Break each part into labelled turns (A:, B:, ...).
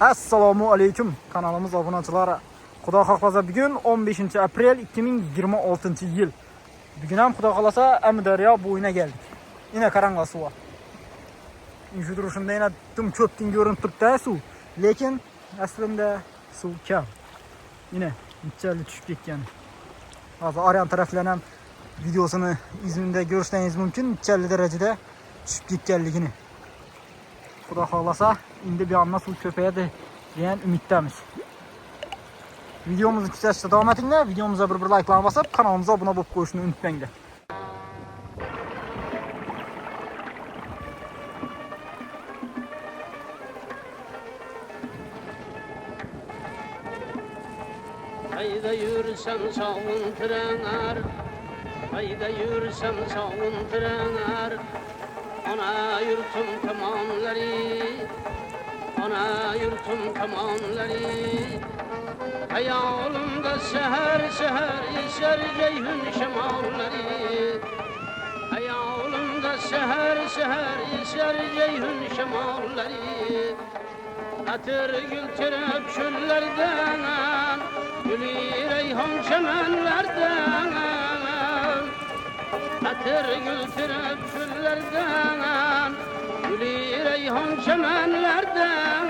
A: Assalomu alaykum kanalimiz obunachilari. Xudo xohlasa bugun 15 aprel 2026-yil. Bugun ham xudo xolasa Amudaryo bo'yina keldik. Yine qaranglar suv. Shu turishimda yana tum ko'pdan ko'rinib turibdi suv, lekin aslida suv kam. Yine nichali tushib ketgan. Hozir Oryan taraflardan ham videosini izminde ko'rishingiz mumkin, nichali darajada tushib ketganligini. Xudo xohlasa endi bu yerdan suv ko'payadi degan umiddamiz. Videomuzni kuzatishda davom etinglar. Videomuza bir like'larni bosib, kanalimizga obuna bo'lib qo'yishni unutmanglar.
B: Hayda yürüsem sağın trener, hayda yürüsem sağın trener. Ana yurtum kamanları, ana yurtum kamanları. Hayalımda seher seher eser ceyhun şemalları. Hayalımda seher seher eser ceyhun şemalları. Atır gültürüp çöllerden, gülü reyhan çemenlerden. Atır gültürüp çöllerden, gülü reyhan çemenlerden.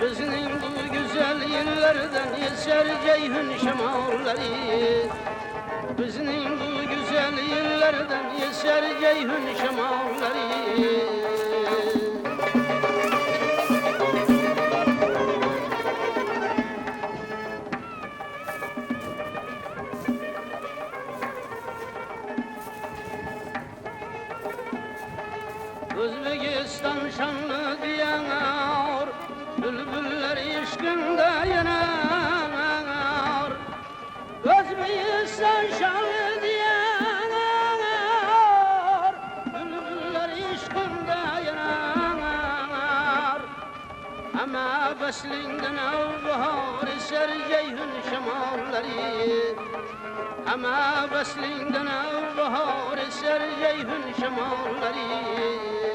B: Bizning bu güzel yerlerden eser ceyhun şemalları. Bizning bu güzel yerlerden eser ceyhun şemalları. Özbekistan şanlı diyanar, bülbüller işkinde yanar. Özbekistan şanlı diyanar, bülbüller işkinde yanar. Ama beslinden avbahar eser ceyhun şemalları. Ama beslinden avbahar eser ceyhun şemalları.